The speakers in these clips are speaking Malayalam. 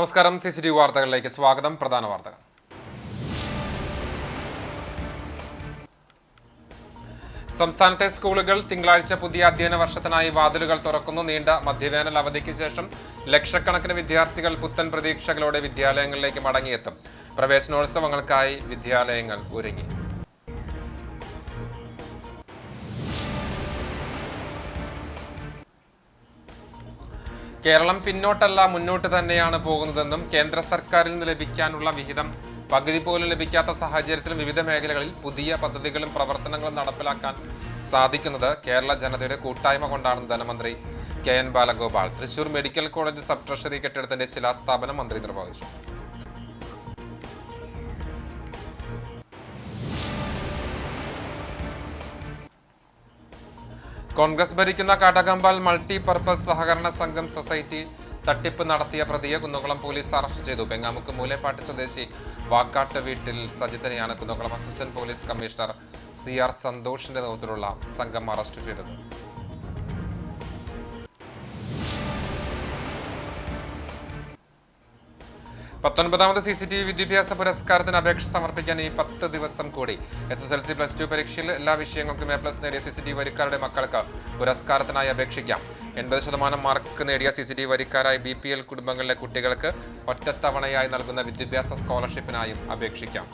നമസ്കാരം. CCTV വാർത്തകളിലേക്ക് സ്വാഗതം. പ്രധാന വാർത്തകൾ. സംസ്ഥാനത്തെ സ്കൂളുകൾ തിങ്കളാഴ്ച പുതിയ അധ്യയന വർഷത്തിനായി വാതിലുകൾ തുറക്കുന്നു. നീണ്ട മധ്യവേനൽ അവധിക്ക് ശേഷം ലക്ഷക്കണക്കിന് വിദ്യാർത്ഥികൾ പുത്തൻ പ്രതീക്ഷകളോടെ വിദ്യാലയങ്ങളിലേക്ക് മടങ്ങിയെത്തും. പ്രവേശനോത്സവങ്ങൾക്കായി വിദ്യാലയങ്ങൾ ഒരുങ്ങി. കേരളം പിന്നോട്ടല്ല മുന്നോട്ട് തന്നെയാണ് പോകുന്നതെന്നും കേന്ദ്ര സർക്കാരിൽ നിന്ന് ലഭിക്കാനുള്ള വിഹിതം പകുതി പോലും ലഭിക്കാത്ത സാഹചര്യത്തിലും വിവിധ മേഖലകളിൽ പുതിയ പദ്ധതികളും പ്രവർത്തനങ്ങളും നടപ്പിലാക്കാൻ സാധിക്കുന്നത് കേരള ജനതയുടെ കൂട്ടായ്മ കൊണ്ടാണെന്ന് ധനമന്ത്രി KN Balagopal. Thrissur medical college sub treasury കെട്ടിടത്തിന്റെ ശിലാസ്ഥാപനം മന്ത്രി നിർവഹിച്ചു. കോൺഗ്രസ് ഭരിക്കുന്ന കാട്ടകമ്പാൽ മൾട്ടി പർപ്പസ് സഹകരണ സംഘം സൊസൈറ്റി തട്ടിപ്പ് നടത്തിയ പ്രതിയെ കുന്നംകുളം പോലീസ് അറസ്റ്റ് ചെയ്തു. പെങ്ങാമുക്ക് മൂലേപ്പാട്ട് സ്വദേശി വാക്കാട്ട് വീട്ടിൽ സജിത്തിനെയാണ് Kunnamkulam assistant police commissioner CR സന്തോഷിന്റെ നേതൃത്വത്തിലുള്ള സംഘം അറസ്റ്റ് ചെയ്തത്. പത്തൊൻപതാമത് CCTV വിദ്യാഭ്യാസ പുരസ്കാരത്തിന് അപേക്ഷ സമർപ്പിക്കാൻ ഈ 10 ദിവസം കൂടി. SSLC +2 പരീക്ഷയിൽ എല്ലാ വിഷയങ്ങൾക്കും A+ നേടിയ CCTV വരിക്കാരുടെ മക്കൾക്ക് പുരസ്കാരത്തിനായി അപേക്ഷിക്കാം. 80% മാർക്ക് നേടിയ CCTV വരിക്കാരായ BPL കുടുംബങ്ങളിലെ കുട്ടികൾക്ക് ഒറ്റത്തവണയായി നൽകുന്ന വിദ്യാഭ്യാസ സ്കോളർഷിപ്പിനായും അപേക്ഷിക്കാം.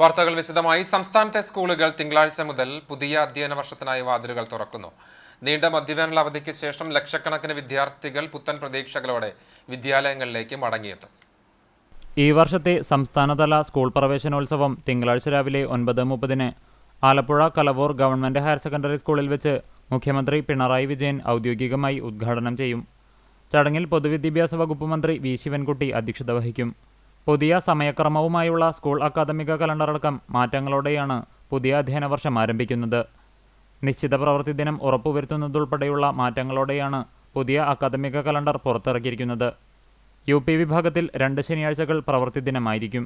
വാർത്തകൾ വിശദമായി. സംസ്ഥാനത്തെ സ്കൂളുകൾ തിങ്കളാഴ്ച മുതൽ പുതിയ അധ്യയന വർഷത്തിനായി വാതിലുകൾ തുറക്കുന്നു. നീണ്ട മധ്യവേനൽ അവധിക്ക് ശേഷം ലക്ഷക്കണക്കിന് വിദ്യാർത്ഥികൾ പുത്തൻ പ്രതീക്ഷകളോടെ വിദ്യാലയങ്ങളിലേക്ക് മടങ്ങിയെത്തും. ഈ വർഷത്തെ സംസ്ഥാനതല സ്കൂൾ പ്രവേശനോത്സവം തിങ്കളാഴ്ച രാവിലെ 9:30 Alappuzha Kalavoor government higher secondary സ്കൂളിൽ വെച്ച് മുഖ്യമന്ത്രി പിണറായി വിജയൻ ഔദ്യോഗികമായി ഉദ്ഘാടനം ചെയ്യും. ചടങ്ങിൽ പൊതുവിദ്യാഭ്യാസ വകുപ്പ് മന്ത്രി V ശിവൻകുട്ടി അധ്യക്ഷത വഹിക്കും. പുതിയ സമയക്രമവുമായുള്ള സ്കൂൾ അക്കാദമിക കലണ്ടറടക്കം മാറ്റങ്ങളോടെയാണ് പുതിയ അധ്യയന വർഷം ആരംഭിക്കുന്നത്. നിശ്ചിത പ്രവൃത്തി ദിനം ഉറപ്പുവരുത്തുന്നതുൾപ്പെടെയുള്ള മാറ്റങ്ങളോടെയാണ് പുതിയ അക്കാദമിക കലണ്ടർ പുറത്തിറക്കിയിരിക്കുന്നത്. UP വിഭാഗത്തിൽ 2 ശനിയാഴ്ചകൾ പ്രവൃത്തി ദിനമായിരിക്കും.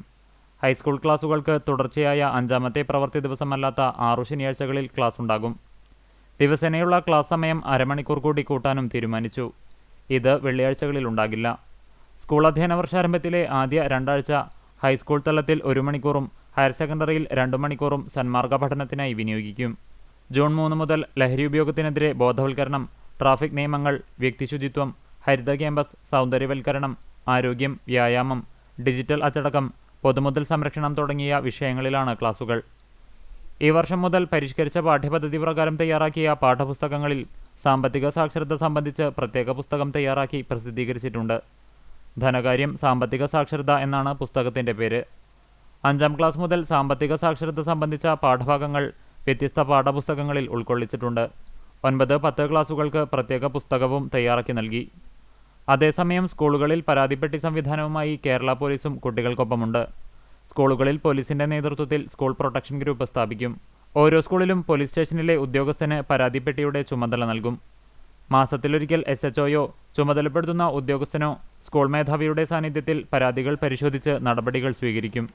ഹൈസ്കൂൾ ക്ലാസുകൾക്ക് തുടർച്ചയായ 5ാമത്തെ പ്രവൃത്തി ദിവസമല്ലാത്ത 6 ശനിയാഴ്ചകളിൽ ക്ലാസ് ഉണ്ടാകും. ദിവസേനയുള്ള ക്ലാസ് സമയം അരമണിക്കൂർ കൂടി കൂട്ടാനും തീരുമാനിച്ചു. ഇത് വെള്ളിയാഴ്ചകളിൽ ഉണ്ടാകില്ല. സ്കൂൾ അധ്യയന വർഷാരംഭത്തിലെ ആദ്യ 2 ആഴ്ച ഹൈസ്കൂൾ തലത്തിൽ 1 മണിക്കൂറും ഹയർ സെക്കൻഡറിയിൽ 2 മണിക്കൂറും സന്മാർഗ പഠനത്തിനായി വിനിയോഗിക്കും. ജൂൺ 3 മുതൽ ലഹരി ഉപയോഗത്തിനെതിരെ ബോധവൽക്കരണം, ട്രാഫിക് നിയമങ്ങൾ, വ്യക്തിശുചിത്വം, ഹരിത ക്യാമ്പസ്, സൗന്ദര്യവൽക്കരണം, ആരോഗ്യം, വ്യായാമം, ഡിജിറ്റൽ അച്ചടക്കം, പൊതുമുതൽ സംരക്ഷണം തുടങ്ങിയ വിഷയങ്ങളിലാണ് ക്ലാസുകൾ. ഈ വർഷം മുതൽ പരിഷ്കരിച്ച പാഠ്യപദ്ധതി പ്രകാരം തയ്യാറാക്കിയ പാഠപുസ്തകങ്ങളിൽ സാമ്പത്തിക സാക്ഷരത സംബന്ധിച്ച് പ്രത്യേക പുസ്തകം തയ്യാറാക്കി പ്രസിദ്ധീകരിച്ചിട്ടുണ്ട്. ധനകാര്യം, സാമ്പത്തിക സാക്ഷരത എന്നാണ് പുസ്തകത്തിന്റെ പേര്. 5ാം ക്ലാസ് മുതൽ സാമ്പത്തിക സാക്ഷരത സംബന്ധിച്ച പാഠഭാഗങ്ങൾ വ്യത്യസ്ത പാഠപുസ്തകങ്ങളിൽ ഉൾക്കൊള്ളിച്ചിട്ടുണ്ട്. 9-10 ക്ലാസുകൾക്ക് പ്രത്യേക പുസ്തകവും തയ്യാറാക്കി നൽകി. അതേസമയം സ്കൂളുകളിൽ പരാതിപ്പെട്ടി സംവിധാനവുമായി കേരള പോലീസും കുട്ടികൾക്കൊപ്പമുണ്ട്. സ്കൂളുകളിൽ പോലീസിന്റെ നേതൃത്വത്തിൽ സ്കൂൾ പ്രൊട്ടക്ഷൻ ഗ്രൂപ്പ് സ്ഥാപിക്കും. ഓരോ സ്കൂളിലും പോലീസ് സ്റ്റേഷനിലെ ഉദ്യോഗസ്ഥന് പരാതിപ്പെട്ടിയുടെ ചുമതല നൽകും. മാസത്തിലൊരിക്കൽ SHOയോ ചുമതലപ്പെടുത്തുന്ന ഉദ്യോഗസ്ഥനോ സ്കൂൾ മേധാവിയുടെ സാന്നിധ്യത്തിൽ പരാതികൾ പരിശോധിച്ച് നടപടികൾ സ്വീകരിക്കും.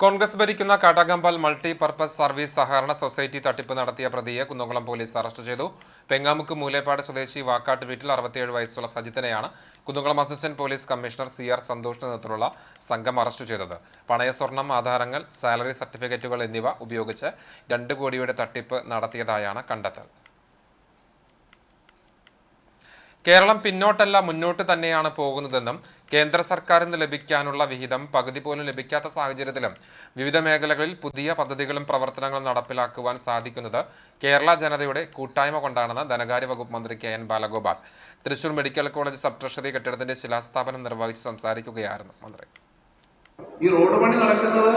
കോൺഗ്രസ് ഭരിക്കുന്ന കാട്ടകമ്പാൽ മൾട്ടി പർപ്പസ് സർവീസ് സഹകരണ സൊസൈറ്റി തട്ടിപ്പ് നടത്തിയ പ്രതിയെ കുന്നംകുളം പോലീസ് അറസ്റ്റ് ചെയ്തു. പെങ്ങാമുക്ക് മൂലേപ്പാട് സ്വദേശി വാക്കാട്ട് വീട്ടിൽ 67 വയസ്സുള്ള സജിത്തിനെയാണ് Kunnamkulam assistant police commissioner CR സന്തോഷിന്റെ നേതൃത്വത്തിലുള്ള സംഘം അറസ്റ്റ് ചെയ്തത്. പണയ സ്വർണം, ആധാരങ്ങൾ, സാലറി സർട്ടിഫിക്കറ്റുകൾ എന്നിവ ഉപയോഗിച്ച് 2 കോടിയുടെ തട്ടിപ്പ് നടത്തിയതായാണ് കണ്ടെത്തൽ. കേരളം പിന്നോട്ടല്ല മുന്നോട്ട് തന്നെയാണ് പോകുന്നതെന്നും കേന്ദ്ര സർക്കാരിൽ നിന്ന് ലഭിക്കാനുള്ള വിഹിതം പകുതി പോലും ലഭിക്കാത്ത സാഹചര്യത്തിലും വിവിധ മേഖലകളിൽ പുതിയ പദ്ധതികളും പ്രവർത്തനങ്ങളും നടപ്പിലാക്കുവാൻ സാധിക്കുന്നത് കേരള ജനതയുടെ കൂട്ടായ്മ കൊണ്ടാണെന്ന് ധനകാര്യ വകുപ്പ് മന്ത്രി KN Balagopal. Thrissur medical college sub treasury കെട്ടിടത്തിന്റെ ശിലാസ്ഥാപനം നിർവഹിച്ച് സംസാരിക്കുകയായിരുന്നു മന്ത്രി. ഈ റോഡ് പണി നടക്കുന്നത്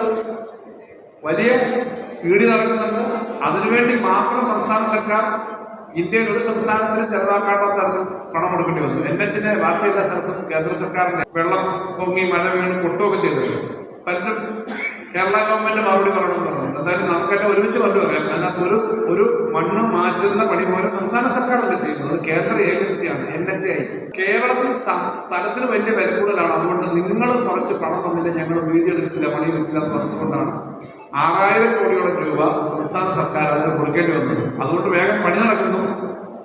വലിയ സ്പീഡിൽ നടക്കുന്നുണ്ട്. അതിനുവേണ്ടി മാത്രം സംസ്ഥാന സർക്കാർ ഇന്ത്യയിൽ ഒരു സംസ്ഥാനത്തിനും ചെറുതാക്കാത്ത തരത്തിൽ പണം കൊടുക്കേണ്ടി വന്നു. NHന്റെ ബാക്കിയുള്ള സ്ഥലത്തും കേന്ദ്ര സർക്കാരിന്റെ വെള്ളം പൊങ്ങി മഴ വീണ് പൊട്ടുകയൊക്കെ ചെയ്തത് പലരും കേരള ഗവൺമെന്റ് മറുപടി പറയണമെന്ന് പറഞ്ഞു. എന്തായാലും നമുക്കെല്ലാം ഒരുമിച്ച് കൊണ്ടുവരാം. അതിനകത്ത് ഒരു മണ്ണ് മാറ്റുന്ന പണി പോലും സംസ്ഥാന സർക്കാരല്ല ചെയ്യുന്നത്. കേന്ദ്ര ഏജൻസിയാണ് NHA. കേരളത്തിൽ സ്ഥലത്തിന് വലിയ വില കൂടുതലാണ്. അതുകൊണ്ട് നിങ്ങൾ കുറച്ച് പണം തന്നില്ല, ഞങ്ങൾ വീതിയെടുക്കില്ല, പണി എടുക്കില്ല എന്ന് പറഞ്ഞുകൊണ്ടാണ് 6000 കോടിയോളം രൂപ സംസ്ഥാന സർക്കാർ അതിന് കൊടുക്കേണ്ടി വന്നു. അതുകൊണ്ട് വേഗം പണി നടക്കുന്നു.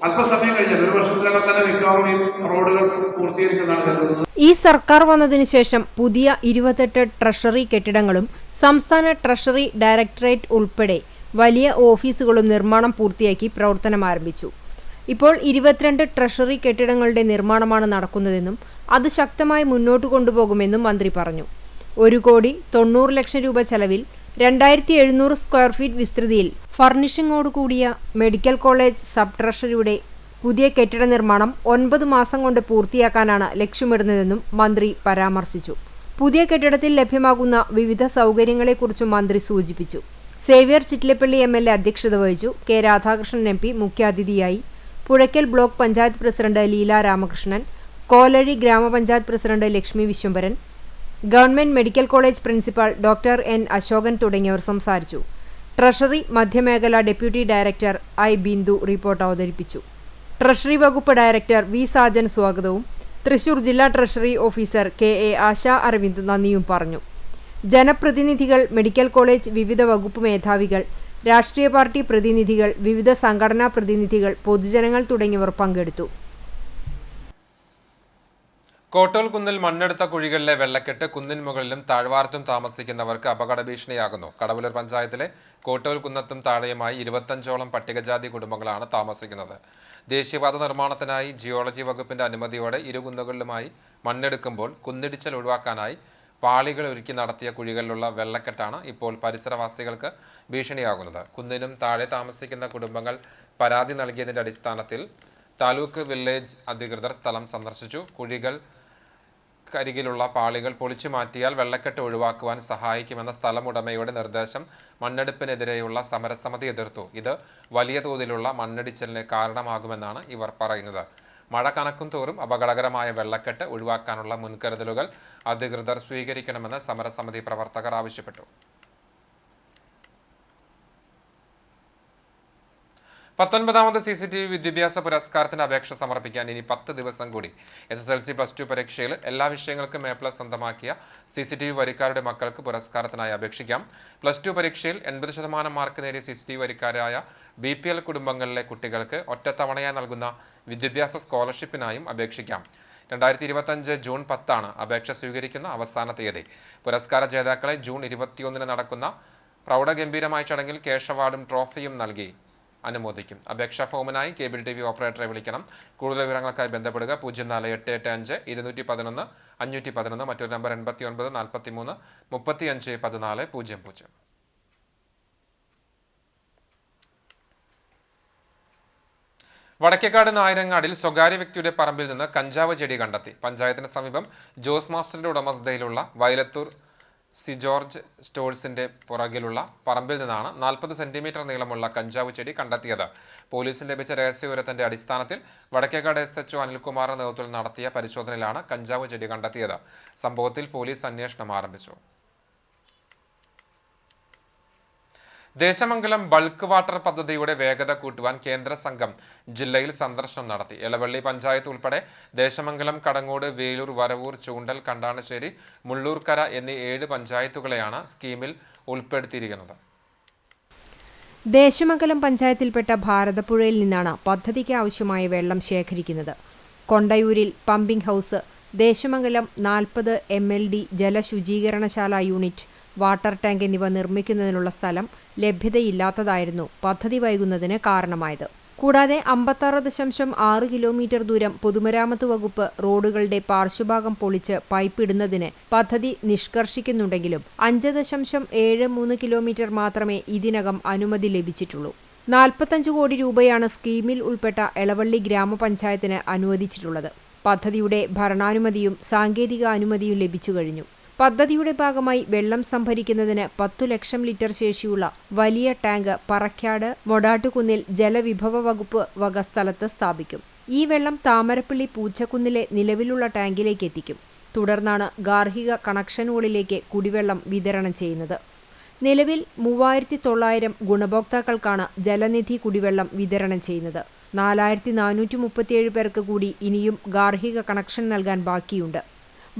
അല്പസമയം കഴിഞ്ഞാൽ 1 വർഷത്തിനകം തന്നെ മിക്കവാറും ഈ റോഡുകൾ പൂർത്തീകരിക്കുന്നതാണ് കരുതുന്നത്. ഈ സർക്കാർ വന്നതിനു ശേഷം പുതിയ 28 ട്രഷറി കെട്ടിടങ്ങളും സംസ്ഥാന ട്രഷറി ഡയറക്ടറേറ്റ് ഉൾപ്പെടെ വലിയ ഓഫീസുകളും നിർമ്മാണം പൂർത്തിയാക്കി പ്രവർത്തനം ആരംഭിച്ചു. ഇപ്പോൾ 22 ട്രഷറി കെട്ടിടങ്ങളുടെ നിർമ്മാണമാണ് നടക്കുന്നതെന്നും അത് ശക്തമായി മുന്നോട്ട് കൊണ്ടുപോകുമെന്നും മന്ത്രി പറഞ്ഞു. 1,90,00,000 രൂപ ചെലവിൽ 2700 സ്ക്വയർ ഫീറ്റ് വിസ്തൃതിയിൽ ഫർണിഷിംഗോടുകൂടിയ മെഡിക്കൽ കോളേജ് സബ് ട്രഷറിയുടെ പുതിയ കെട്ടിട നിർമ്മാണം 9 മാസം കൊണ്ട് പൂർത്തിയാക്കാനാണ് ലക്ഷ്യമിടുന്നതെന്നും മന്ത്രി പരാമർശിച്ചു. പുതിയ കെട്ടിടത്തിൽ ലഭ്യമാകുന്ന വിവിധ സൗകര്യങ്ങളെക്കുറിച്ചും മന്ത്രി സൂചിപ്പിച്ചു. സേവ്യർ ചിറ്റിലപ്പള്ളി MLA അധ്യക്ഷത വഹിച്ചു. കെ രാധാകൃഷ്ണൻ MP മുഖ്യാതിഥിയായി. പുഴയ്ക്കൽ block panchayat president Leela Ramakrishnan, Kolazhy grama panchayat president Lakshmi Vishwambharan, government medical college principal doctor N Ashokan തുടങ്ങിയവർ സംസാരിച്ചു. ട്രഷറി മധ്യമേഖല deputy director I Bindu report അവതരിപ്പിച്ചു. ട്രഷറി വകുപ്പ് ഡയറക്ടർ V സാജൻ സ്വാഗതവും തൃശൂർ ജില്ലാ treasury officer KA Asha Aravind നന്ദിയും പറഞ്ഞു. ജനപ്രതിനിധികൾ, മെഡിക്കൽ കോളേജ് വിവിധ വകുപ്പ് മേധാവികൾ, രാഷ്ട്രീയ പാർട്ടി പ്രതിനിധികൾ, വിവിധ സംഘടനാ പ്രതിനിധികൾ, പൊതുജനങ്ങൾ തുടങ്ങിയവർ പങ്കെടുത്തു. കോട്ടോൽ കുന്നിൽ മണ്ണെടുത്ത കുഴികളിലെ വെള്ളക്കെട്ട് കുന്നിൻ മുകളിലും താഴ്വാരത്തും താമസിക്കുന്നവർക്ക് അപകട ഭീഷണിയാകുന്നു. കടവലൂർ പഞ്ചായത്തിലെ കോട്ടോൽ കുന്നത്തും താഴെയുമായി 25ഓളം പട്ടികജാതി കുടുംബങ്ങളാണ് താമസിക്കുന്നത്. ദേശീയപാത നിർമ്മാണത്തിനായി ജിയോളജി വകുപ്പിന്റെ അനുമതിയോടെ ഇരു കുന്നുകളിലുമായി മണ്ണെടുക്കുമ്പോൾ കുന്നിടിച്ചൽ ഒഴിവാക്കാനായി പാളികൾ ഒരുക്കി നടത്തിയ കുഴികളിലുള്ള വെള്ളക്കെട്ടാണ് ഇപ്പോൾ പരിസരവാസികൾക്ക് ഭീഷണിയാകുന്നത്. കുന്നിനും താഴെ താമസിക്കുന്ന കുടുംബങ്ങൾ പരാതി നൽകിയതിന്റെ അടിസ്ഥാനത്തിൽ താലൂക്ക് വില്ലേജ് അധികൃതർ സ്ഥലം സന്ദർശിച്ചു. കരികിലുള്ള പാളികൾ പൊളിച്ചു മാറ്റിയാൽ വെള്ളക്കെട്ട് ഒഴിവാക്കുവാൻ സഹായിക്കുമെന്ന സ്ഥലമുടമയുടെ നിർദ്ദേശം മണ്ണെടുപ്പിനെതിരെയുള്ള സമരസമിതി എതിർത്തു. ഇത് വലിയ തോതിലുള്ള മണ്ണിടിച്ചിലിന് കാരണമാകുമെന്നാണ് ഇവർ പറയുന്നത്. മഴ കനക്കും തോറും അപകടകരമായ വെള്ളക്കെട്ട് ഒഴിവാക്കാനുള്ള മുൻകരുതലുകൾ അധികൃതർ സ്വീകരിക്കണമെന്ന് സമരസമിതി പ്രവർത്തകർ ആവശ്യപ്പെട്ടു. 19ാമത് CCTV വിദ്യാഭ്യാസ പുരസ്കാരത്തിന് അപേക്ഷ സമർപ്പിക്കാൻ ഇനി 10 ദിവസം കൂടി. SSLC +2 പരീക്ഷയിൽ എല്ലാ വിഷയങ്ങൾക്കും A+ സ്വന്തമാക്കിയ CCTV വരിക്കാരുടെ മക്കൾക്ക് പുരസ്കാരത്തിനായി അപേക്ഷിക്കാം. +2 പരീക്ഷയിൽ 80% മാർക്ക് നേടിയ CCTV വരിക്കാരായ BPL കുടുംബങ്ങളിലെ കുട്ടികൾക്ക് ഒറ്റത്തവണയായി നൽകുന്ന വിദ്യാഭ്യാസ സ്കോളർഷിപ്പിനായും അപേക്ഷിക്കാം. 2025 ജൂൺ 10 അപേക്ഷ സ്വീകരിക്കുന്ന അവസാന തീയതി. പുരസ്കാര ജേതാക്കളെ ജൂൺ 21 നടക്കുന്ന പ്രൗഢഗംഭീരമായ ചടങ്ങിൽ ക്യാഷ് അവാർഡും ട്രോഫിയും നൽകി അനുമോദിക്കും. അപേക്ഷാ ഫോമിനായി കേബിൾ TV ഓപ്പറേറ്ററെ വിളിക്കണം. കൂടുതൽ വിവരങ്ങൾക്കായി ബന്ധപ്പെടുക 0485 211 511, മറ്റൊരു നമ്പർ 89 43 35 14 00. വടക്കേക്കാട് നായരങ്ങാടിൽ സ്വകാര്യ വ്യക്തിയുടെ പറമ്പിൽ നിന്ന് കഞ്ചാവ് ചെടി കണ്ടെത്തി. പഞ്ചായത്തിന് സമീപം ജോസ് മാസ്റ്ററുടെ ഉടമസ്ഥതയിലുള്ള വയലത്തൂർ ജോർജ് സ്റ്റോഴ്സിന്റെ പുറകിലുള്ള പറമ്പിൽ നിന്നാണ് 40 സെന്റിമീറ്റർ നീളമുള്ള കഞ്ചാവ് ചെടി കണ്ടെത്തിയത്. പോലീസിന് ലഭിച്ച രഹസ്യവിവരത്തിന്റെ അടിസ്ഥാനത്തിൽ വടക്കേക്കാട് SHO അനിൽകുമാറിന്റെ നേതൃത്വത്തിൽ നടത്തിയ പരിശോധനയിലാണ് കഞ്ചാവ് ചെടി കണ്ടെത്തിയത്. സംഭവത്തിൽ പോലീസ് അന്വേഷണം ആരംഭിച്ചു. ദേശമംഗലം ബൾക്ക് വാട്ടർ പദ്ധതിയുടെ വേഗത കൂട്ടുവാൻ കേന്ദ്ര സംഘം ജില്ലയിൽ സന്ദർശനം നടത്തി. എളവള്ളി പഞ്ചായത്ത് ഉൾപ്പെടെ ദേശമംഗലം, കടങ്ങോട്, വേലൂർ, വരവൂർ, ചൂണ്ടൽ, കണ്ടാണശ്ശേരി, മുള്ളൂർക്കര എന്നീ 7 പഞ്ചായത്തുകളെയാണ് സ്കീമിൽ ഉൾപ്പെടുത്തിയിരിക്കുന്നത്. ദേശമംഗലം പഞ്ചായത്തിൽപ്പെട്ട ഭാരതപ്പുഴയിൽ നിന്നാണ് പദ്ധതിക്ക് ആവശ്യമായ വെള്ളം ശേഖരിക്കുന്നത്. കൊണ്ടയൂരിൽ പമ്പിംഗ് ഹൗസ്, ദേശമംഗലം 40 MLD ജലശുചീകരണശാല യൂണിറ്റ്, വാട്ടർ ടാങ്ക് എന്നിവ നിർമ്മിക്കുന്നതിനുള്ള സ്ഥലം ലഭ്യതയില്ലാത്തതായിരുന്നു പദ്ധതി വൈകുന്നതിന് കാരണമായത്. കൂടാതെ 56.6 കിലോമീറ്റർ ദൂരം പൊതുമരാമത്ത് വകുപ്പ് റോഡുകളുടെ പാർശ്വഭാഗം പൊളിച്ച് പൈപ്പ് ഇടുന്നതിന് പദ്ധതി നിഷ്കർഷിക്കുന്നുണ്ടെങ്കിലും 5.73 കിലോമീറ്റർ മാത്രമേ ഇതിനകം അനുമതി ലഭിച്ചിട്ടുള്ളൂ. 45 കോടി രൂപയാണ് സ്കീമിൽ ഉൾപ്പെട്ട എളവള്ളി ഗ്രാമപഞ്ചായത്തിന് അനുവദിച്ചിട്ടുള്ളത്. പദ്ധതിയുടെ ഭരണാനുമതിയും സാങ്കേതിക അനുമതിയും ലഭിച്ചു കഴിഞ്ഞു. പദ്ധതിയുടെ ഭാഗമായി വെള്ളം സംഭരിക്കുന്നതിന് 10 ലക്ഷം ലിറ്റർ ശേഷിയുള്ള വലിയ ടാങ്ക് പറക്കാട് മൊടാട്ടുകുന്നിൽ ജലവിഭവ വകുപ്പ് വക സ്ഥലത്ത് സ്ഥാപിക്കും. ഈ വെള്ളം താമരപ്പള്ളി പൂച്ചക്കുന്നിലെ നിലവിലുള്ള ടാങ്കിലേക്ക് എത്തിക്കും. തുടർന്നാണ് ഗാർഹിക കണക്ഷനുകളിലേക്ക് കുടിവെള്ളം വിതരണം ചെയ്യുന്നത്. നിലവിൽ 3900 ഗുണഭോക്താക്കൾക്കാണ് ജലനിധി കുടിവെള്ളം വിതരണം ചെയ്യുന്നത്. 4437 പേർക്ക് കൂടി ഇനിയും ഗാർഹിക കണക്ഷൻ നൽകാൻ ബാക്കിയുണ്ട്.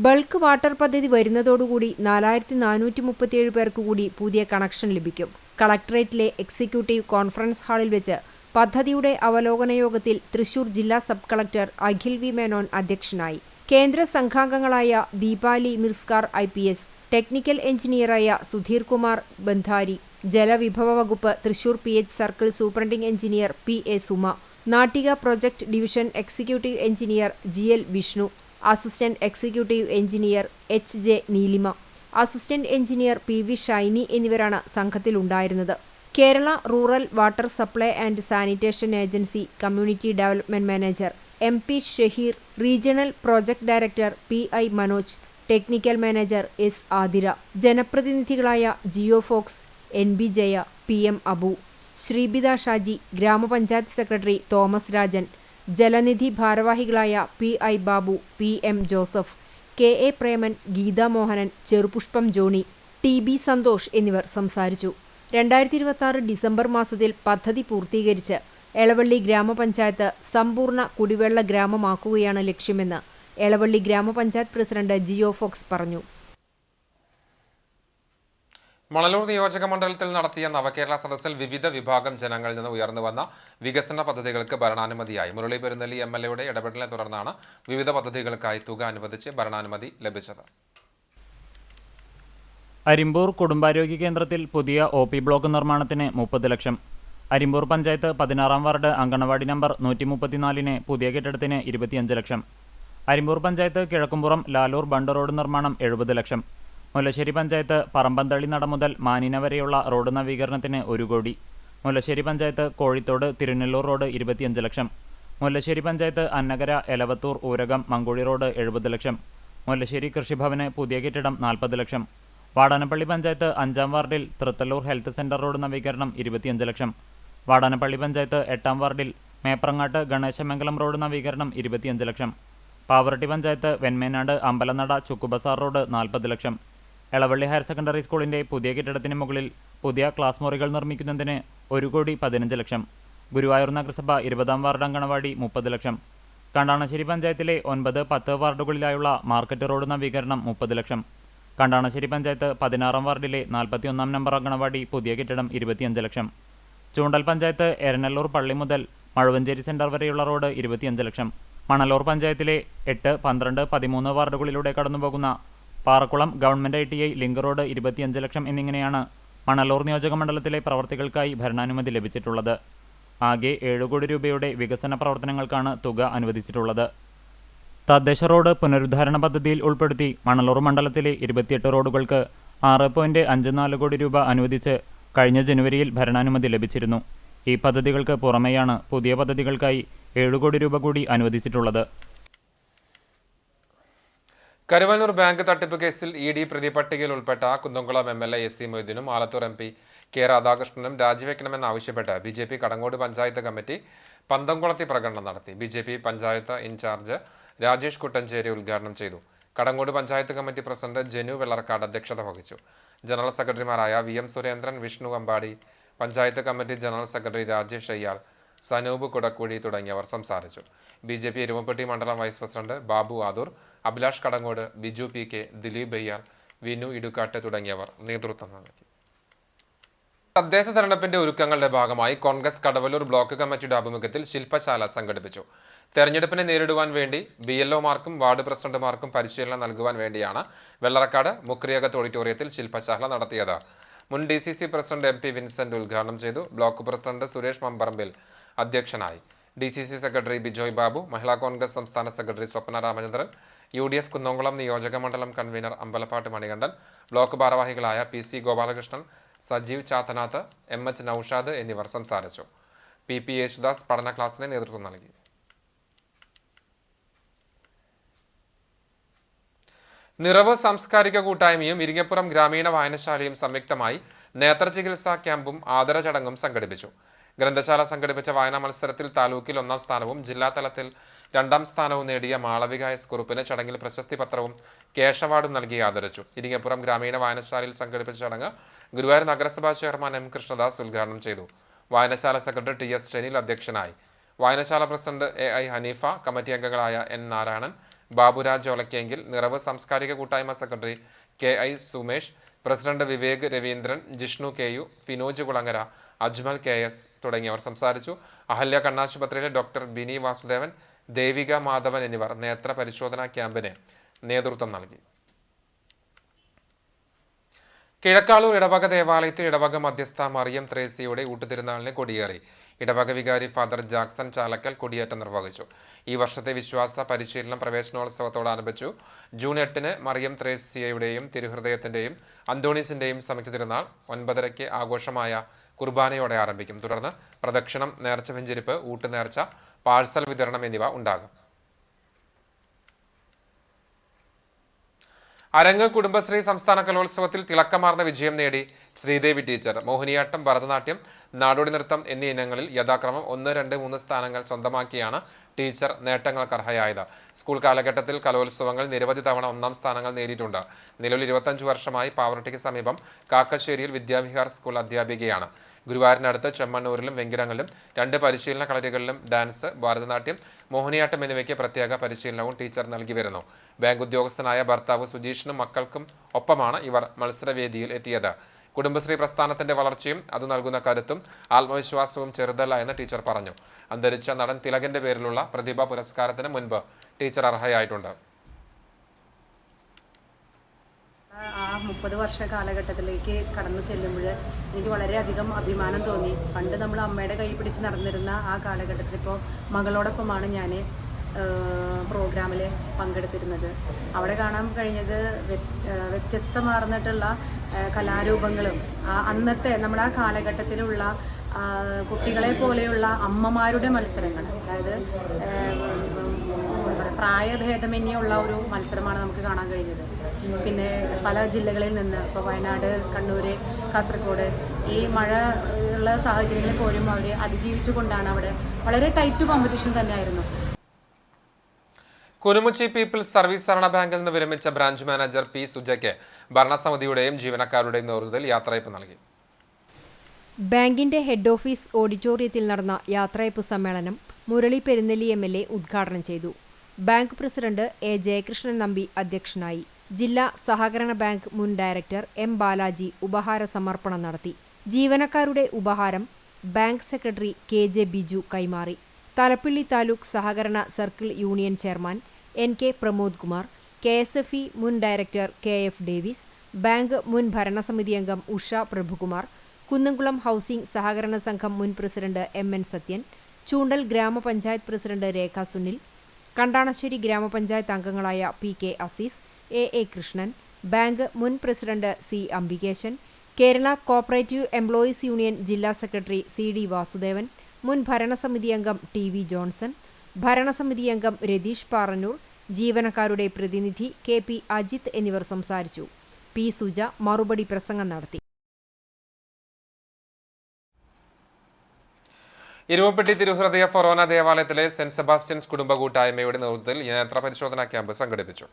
ബൾക്ക് വാട്ടർ പദ്ധതി വരുന്നതോടുകൂടി 4437 പേർക്ക് കൂടി പുതിയ കണക്ഷൻ ലഭിക്കും. കളക്ടറേറ്റിലെ എക്സിക്യൂട്ടീവ് കോൺഫറൻസ് ഹാളിൽ വെച്ച് പദ്ധതിയുടെ അവലോകന യോഗത്തിൽ തൃശൂർ ജില്ലാ sub collector Akhil V Menon അധ്യക്ഷനായി. കേന്ദ്ര സംഘാംഗങ്ങളായ ദീപാലി മിർസ്കാർ IPS, ടെക്നിക്കൽ എഞ്ചിനീയറായ സുധീർ കുമാർ ബന്ധാരി, ജലവിഭവ വകുപ്പ് Thrissur PH circle superintending engineer PA Suma, Nattika project division executive engineer GL Vishnu, assistant executive engineer HJ Neelima, assistant engineer PV Shiny എന്നിവരാണ് സംഘത്തിലുണ്ടായിരുന്നത്. Kerala rural water supply and sanitation agency community development manager MP Shaheer, regional project director PI Manoj, technical manager S Athira, ജനപ്രതിനിധികളായ Jio Fox, NB Jaya, PM Abu, Sreebitha Shaji, grama panchayat secretary Thomas Rajan, Jalanidhi ഭാരവാഹികളായ PI Babu, PM Joseph, KA Preman, Geetha Mohanan, Cherupushpam Johny, TB Santhosh എന്നിവർ സംസാരിച്ചു. 2026 ഡിസംബർ മാസത്തിൽ പദ്ധതി പൂർത്തീകരിച്ച് എളവള്ളി ഗ്രാമപഞ്ചായത്ത് സമ്പൂർണ്ണ കുടിവെള്ള ഗ്രാമമാക്കുകയാണ് ലക്ഷ്യമെന്ന് എളവള്ളി ഗ്രാമപഞ്ചായത്ത് പ്രസിഡന്റ് ജിയോ ഫോക്സ് പറഞ്ഞു. മണലൂർ നിയോജക മണ്ഡലത്തിൽ നടത്തിയ നവകേരള സദസ്സിൽ വിവിധ വിഭാഗം ജനങ്ങളിൽ നിന്ന് ഉയർന്നുവന്ന വികസന പദ്ധതികൾക്ക് ഭരണാനുമതിയായി. മുരളി പെരുന്നെല്ലി MLA യുടെ ഇടപെടലിനെ തുടർന്നാണ് വിവിധ പദ്ധതികൾക്കായി തുക അനുവദിച്ച് ഭരണാനുമതി ലഭിച്ചത്. അരിമ്പൂർ കുടുംബാരോഗ്യ കേന്ദ്രത്തിൽ പുതിയ OP ബ്ലോക്ക് നിർമ്മാണത്തിന് 30 ലക്ഷം. അരിമ്പൂർ പഞ്ചായത്ത് 16-ാം വാർഡ് അങ്കണവാടി നമ്പർ 134-ന് പുതിയ കെട്ടിടത്തിന് 25 ലക്ഷം. അരിമ്പൂർ പഞ്ചായത്ത് കിഴക്കുംപുറം ലാലൂർ ബണ്ട് റോഡ് നിർമ്മാണം 70 ലക്ഷം. മുല്ലശ്ശേരി പഞ്ചായത്ത് പറമ്പന്തള്ളി നട മുതൽ മാനിന വരെയുള്ള റോഡ് നവീകരണത്തിന് 1 കോടി. മുല്ലശ്ശേരി പഞ്ചായത്ത് കോഴിത്തോട് തിരുനെല്ലൂർ റോഡ് 25 ലക്ഷം. മുല്ലശ്ശേരി പഞ്ചായത്ത് അന്നകര എലവത്തൂർ ഊരകം മങ്കുഴി റോഡ് 70 ലക്ഷം. മുല്ലശ്ശേരി കൃഷിഭവന് പുതിയ കെട്ടിടം 40 ലക്ഷം. വാടാനപ്പള്ളി പഞ്ചായത്ത് 5-ാം വാർഡിൽ തൃത്തല്ലൂർ ഹെൽത്ത് സെന്റർ റോഡ് നവീകരണം 25 ലക്ഷം. വാടാനപ്പള്ളി പഞ്ചായത്ത് 8-ാം വാർഡിൽ മേപ്രങ്ങാട്ട് ഗണേശമംഗലം റോഡ് നവീകരണം 25 ലക്ഷം. പാവറട്ടി പഞ്ചായത്ത് വെൺമേനാട് അമ്പലനട ചുക്കുബസാർ റോഡ് 40 ലക്ഷം. എളവള്ളി ഹയർ സെക്കൻഡറി സ്കൂളിന്റെ പുതിയ കെട്ടിടത്തിന് മുകളിൽ പുതിയ ക്ലാസ് മുറികൾ നിർമ്മിക്കുന്നതിന് 1,15 ലക്ഷം. ഗുരുവായൂർ നഗരസഭ 20-ാം വാർഡ് അങ്കണവാടി 30 ലക്ഷം. കണ്ടാണശ്ശേരി പഞ്ചായത്തിലെ 9, 10 വാർഡുകളിലായുള്ള മാർക്കറ്റ് റോഡ് നവീകരണം 30 ലക്ഷം. കണ്ടാണശ്ശേരി പഞ്ചായത്ത് 16-ാം വാർഡിലെ 41-ാം നമ്പർ അങ്കണവാടി പുതിയ കെട്ടിടം 25 ലക്ഷം. ചൂണ്ടൽ പഞ്ചായത്ത് എരനല്ലൂർ പള്ളി മുതൽ മഴുവഞ്ചേരി സെന്റർ വരെയുള്ള റോഡ് 25 ലക്ഷം. മണലൂർ പഞ്ചായത്തിലെ 8, 12, 13 വാർഡുകളിലൂടെ കടന്നുപോകുന്ന Parakkulam government ITI link road 25 ലക്ഷം എന്നിങ്ങനെയാണ് മണലൂർ നിയോജക മണ്ഡലത്തിലെ പ്രവർത്തികൾക്കായി ഭരണാനുമതി ലഭിച്ചിട്ടുള്ളത്. ആകെ 7 കോടി രൂപയുടെ വികസന പ്രവർത്തനങ്ങൾക്കാണ് തുക അനുവദിച്ചിട്ടുള്ളത്. തദ്ദേശ റോഡ് പുനരുദ്ധാരണ പദ്ധതിയിൽ ഉൾപ്പെടുത്തി മണലൂർ മണ്ഡലത്തിലെ 28 റോഡുകൾക്ക് 6.54 കോടി രൂപ അനുവദിച്ച് കഴിഞ്ഞ ജനുവരിയിൽ ഭരണാനുമതി ലഭിച്ചിരുന്നു. ഈ പദ്ധതികൾക്ക് പുറമെയാണ് പുതിയ പദ്ധതികൾക്കായി 7 കോടി രൂപ കൂടി അനുവദിച്ചിട്ടുള്ളത്. കരുവന്നൂർ ബാങ്ക് തട്ടിപ്പ് കേസിൽ ED പ്രതിപട്ടികയിൽ ഉൾപ്പെട്ട കുന്നംകുളം MLA SC മൊയ്തീനും ആലത്തൂർ MP K രാധാകൃഷ്ണനും രാജിവെക്കണമെന്നാവശ്യപ്പെട്ട് BJP കടങ്ങോട് പഞ്ചായത്ത് കമ്മിറ്റി പന്തംകുളത്തി പ്രകടനം നടത്തി. BJP പഞ്ചായത്ത് ഇൻചാർജ് രാജേഷ് കുട്ടഞ്ചേരി ഉദ്ഘാടനം ചെയ്തു. കടങ്ങോട് പഞ്ചായത്ത് കമ്മിറ്റി പ്രസിഡന്റ് ജനു വെള്ളർക്കാട് അധ്യക്ഷത വഹിച്ചു. ജനറൽ സെക്രട്ടറിമാരായ VM Surendran, Vishnu Ambadi, panchayat committee general secretary Rajesh Ayyar, Sanoop Kudakkuzhi തുടങ്ങിയവർ സംസാരിച്ചു. BJP എരുമപ്പെട്ടി മണ്ഡലം vice president Babu Adoor, Abhilash Kadangode, Biju PK, Dileep Ayyar, Vinu Edukkattu തുടങ്ങിയവർ നേതൃത്വം നൽകി. തദ്ദേശ തെരഞ്ഞെടുപ്പിന്റെ ഒരുക്കങ്ങളുടെ ഭാഗമായി കോൺഗ്രസ് കടവല്ലൂർ ബ്ലോക്ക് കമ്മിറ്റിയുടെ ആഭിമുഖ്യത്തിൽ ശില്പശാല സംഘടിപ്പിച്ചു. തെരഞ്ഞെടുപ്പിനെ നേരിടുവാൻ വേണ്ടി BLOമാർക്കും വാർഡ് പ്രസിഡന്റുമാർക്കും പരിശീലനം നൽകുവാൻ വേണ്ടിയാണ് വെള്ളറക്കാട് മുക്രിയകത്ത് ഓഡിറ്റോറിയത്തിൽ ശില്പശാല നടത്തിയത്. മുൻ DCC പ്രസിഡന്റ് MP വിൻസെന്റ് ഉദ്ഘാടനം ചെയ്തു. ബ്ലോക്ക് പ്രസിഡന്റ് സുരേഷ് മമ്പറമ്പിൽ അധ്യക്ഷനായി. DCC സെക്രട്ടറി ബിജോയ് ബാബു, മഹിളാ കോൺഗ്രസ് സംസ്ഥാന സെക്രട്ടറി സ്വപ്ന രാമചന്ദ്രൻ, UDF കുന്നംകുളം നിയോജക മണ്ഡലം കൺവീനർ അമ്പലപ്പാട്ട് മണികണ്ഠൻ, ബ്ലോക്ക് ഭാരവാഹികളായ PC ഗോപാലകൃഷ്ണൻ, സജീവ് ചാത്തനാഥ്, MH നൌഷാദ് എന്നിവർ സംസാരിച്ചു. PP യേശുദാസ് പഠന ക്ലാസ്സിന് നേതൃത്വം നൽകി. നിറവ് സാംസ്കാരിക കൂട്ടായ്മയും ഇരിങ്ങപ്പുറം ഗ്രാമീണ വായനശാലയും സംയുക്തമായി നേത്രചികിത്സാ ക്യാമ്പും ആദര ചടങ്ങും സംഘടിപ്പിച്ചു. ഗ്രന്ഥശാല സംഘടിപ്പിച്ച വായനാ മത്സരത്തിൽ താലൂക്കിൽ 1-ാം സ്ഥാനവും ജില്ലാതലത്തിൽ 2-ാം സ്ഥാനവും നേടിയ മാളവിക S കുറുപ്പിന് ചടങ്ങിൽ പ്രശസ്തി പത്രവും ക്യാഷ് അവാർഡും നൽകി ആദരിച്ചു. ഇരിങ്ങപ്പുറം ഗ്രാമീണ വായനശാലയിൽ സംഘടിപ്പിച്ച ചടങ്ങ് ഗുരുവായൂർ നഗരസഭാ ചെയർമാൻ M കൃഷ്ണദാസ് ഉദ്ഘാടനം ചെയ്തു. വായനശാല സെക്രട്ടറി TS ഷെനിൽ അധ്യക്ഷനായി. വായനശാല പ്രസിഡന്റ് AI ഹനീഫ, കമ്മിറ്റി അംഗങ്ങളായ N നാരായണൻ, ബാബുരാജ് ഒലക്കെങ്കിൽ, നിറവ് സാംസ്കാരിക കൂട്ടായ്മ secretary KI Sumesh, president Vivek Raveendran, Jishnu KU, Finoj Kulangara, Ajmal KS തുടങ്ങിയവർ സംസാരിച്ചു. അഹല്യ കണ്ണാശുപത്രിയിലെ ഡോക്ടർ ബിനി വാസുദേവൻ, ദേവിക മാധവൻ എന്നിവർ നേത്ര പരിശോധനാ ക്യാമ്പിന് നേതൃത്വം നൽകി. കിഴക്കാളൂർ ഇടവക ദേവാലയത്തിൽ ഇടവക മധ്യസ്ഥ മറിയം ത്രേസ്യയുടെ ഊട്ടുതിരുനാളിന് കൊടിയേറി. ഇടവക വികാരി ഫാദർ ജാക്സൺ ചാലക്കൽ കൊടിയേറ്റം നിർവഹിച്ചു. ഈ വർഷത്തെ വിശ്വാസ പരിശീലനം പ്രവേശനോത്സവത്തോടനുബന്ധിച്ചു. ജൂൺ 8-ന് മറിയം ത്രേസ്യയുടെയും തിരുഹൃദയത്തിന്റെയും അന്തോണീസിന്റെയും സംയുക്ത തിരുനാൾ 9:30 ആഘോഷമായ കുർബാനയോടെ ആരംഭിക്കും. തുടർന്ന് പ്രദക്ഷിണം, നേർച്ച വെഞ്ചരിപ്പ്, ഊട്ടുനേർച്ച, പാഴ്സൽ വിതരണം എന്നിവ ഉണ്ടാകും. അരങ്ങ് കുടുംബശ്രീ സംസ്ഥാന കലോത്സവത്തിൽ തിളക്കമാർന്ന വിജയം നേടി ശ്രീദേവി ടീച്ചർ. മോഹിനിയാട്ടം, ഭരതനാട്യം, നാടോടി നൃത്തം എന്നീ ഇനങ്ങളിൽ യഥാക്രമം 1, 2, 3 സ്ഥാനങ്ങൾ സ്വന്തമാക്കിയാണ് ടീച്ചർ നേട്ടങ്ങൾക്ക് അർഹയായത്. സ്കൂൾ കാലഘട്ടത്തിൽ കലോത്സവങ്ങൾ നിരവധി തവണ 1-ാം സ്ഥാനങ്ങൾ നേടിയിട്ടുണ്ട്. നിലവിൽ 25 വർഷമായി പാവറട്ടിക്ക് സമീപം കാക്കശ്ശേരിയിൽ വിദ്യാവിഹാർ സ്കൂൾ അധ്യാപികയാണ്. ഗുരുവായൂരിനടുത്ത് ചെമ്മണ്ണൂരിലും വെങ്കിടങ്ങളിലും 2 പരിശീലന കളരികളിലും ഡാൻസ്, ഭരതനാട്യം, മോഹിനിയാട്ടം എന്നിവയ്ക്ക് പ്രത്യേക പരിശീലനവും ടീച്ചർ നൽകി വരുന്നു. ബാങ്ക് ഉദ്യോഗസ്ഥനായ ഭർത്താവ് സുജീഷിനും മക്കൾക്കും ഒപ്പമാണ് ഇവർ മത്സരവേദിയിൽ എത്തിയത്. കുടുംബശ്രീ പ്രസ്ഥാനത്തിന്റെ വളർച്ചയും അത് നൽകുന്ന കരുത്തും ആത്മവിശ്വാസവും ചെറുതല്ല എന്ന് ടീച്ചർ പറഞ്ഞു. അന്തരിച്ച നടൻ തിലകന്റെ പേരിലുള്ള പ്രതിഭ പുരസ്കാരത്തിന് മുൻപ് ടീച്ചർ അർഹയായിട്ടുണ്ട്. ആ 30 വർഷ കാലഘട്ടത്തിലേക്ക് കടന്നു ചെല്ലുമ്പോൾ എനിക്ക് വളരെയധികം അഭിമാനം തോന്നി. പണ്ട് നമ്മൾ അമ്മയുടെ കൈ പിടിച്ച് നടന്നിരുന്ന ആ കാലഘട്ടത്തിൽ ഇപ്പോൾ മകളോടൊപ്പമാണ് ഞാൻ പ്രോഗ്രാമിൽ പങ്കെടുത്തിരുന്നത്. അവിടെ കാണാൻ കഴിഞ്ഞത് വ്യത്യസ്തമാർന്നിട്ടുള്ള കലാരൂപങ്ങളും അന്നത്തെ നമ്മുടെ ആ കാലഘട്ടത്തിലുള്ള കുട്ടികളെ പോലെയുള്ള അമ്മമാരുടെ മത്സരങ്ങൾ, അതായത് പ്രായഭേദമന്യുള്ള ഒരു മത്സരമാണ് നമുക്ക് കാണാൻ കഴിഞ്ഞത്. പിന്നെ പല ജില്ലകളിൽ നിന്ന്, ഇപ്പോൾ വയനാട്, കണ്ണൂർ, കാസർഗോഡ്, ഈ മഴ ഉള്ള സാഹചര്യങ്ങളിൽ പോലും അവർ അതിജീവിച്ചുകൊണ്ടാണ് അവിടെ വളരെ ടൈറ്റ് കോമ്പറ്റീഷൻ തന്നെയായിരുന്നു. കുനുമുച്ചി പീപ്പിൾസ് സർവീസ് സഹകരണ ബാങ്കിൽ നിന്ന് വിരമിച്ച ബ്രാഞ്ച് മാനേജർ P. സുജയ്ക്ക് ഭരണസമിതിയുടെയും ജീവനക്കാരുടെയും നേതൃത്വത്തിൽ യാത്രയയപ്പ് നൽകി. ബാങ്കിന്റെ ഹെഡ് ഓഫീസ് ഓഡിറ്റോറിയത്തിൽ നടന്ന യാത്രയയപ്പ് സമ്മേളനം മുരളി പെരുന്നെല്ലി MLA ഉദ്ഘാടനം ചെയ്തു. Bank president A. Jayakrishnan Nambi അധ്യക്ഷനായി. ജില്ലാ സഹകരണ ബാങ്ക് മുൻ ഡയറക്ടർ M. ബാലാജി ഉപഹാര സമർപ്പണം നടത്തി. ജീവനക്കാരുടെ ഉപഹാരം ബാങ്ക് സെക്രട്ടറി KJ ബിജു കൈമാറി. തലപ്പിള്ളി താലൂക്ക് സഹകരണ circle union chairman NK Pramod Kumar, KSFE മുൻ ഡയറക്ടർ KF ഡേവിസ്, ബാങ്ക് മുൻ ഭരണസമിതി അംഗം ഉഷ പ്രഭുകുമാർ, കുന്നംകുളം ഹൗസിംഗ് സഹകരണ സംഘം മുൻ പ്രസിഡന്റ് MN സത്യൻ, ചൂണ്ടൽ ഗ്രാമപഞ്ചായത്ത് പ്രസിഡന്റ് രേഖ സുനിൽ, കണ്ടാണശ്ശേരി ഗ്രാമപഞ്ചായത്ത് അംഗങ്ങളായ PK Azeez, AA Krishnan, bank മുൻ president C. Ambikesan, Kerala cooperative employees union ജില്ലാ സെക്രട്ടറി CD വാസുദേവൻ, മുൻ ഭരണസമിതി അംഗം TV ജോൺസൺ, ഭരണസമിതി അംഗം രതീഷ് പാറന്നൂർ, ജീവനക്കാരുടെ പ്രതിനിധി KP അജിത് എന്നിവർ സംസാരിച്ചു. P. സുജ മറുപടി പ്രസംഗം നടത്തി. ഇരുവപ്പെട്ടി തിരുഹൃദയ ഫൊറോന ദേവാലയത്തിലെ സെന്റ് സെബാസ്റ്റ്യൻസ് കുടുംബ കൂട്ടായ്മയുടെ നേതൃത്വത്തിൽ നേത്ര പരിശോധനാ ക്യാമ്പ് സംഘടിപ്പിച്ചു.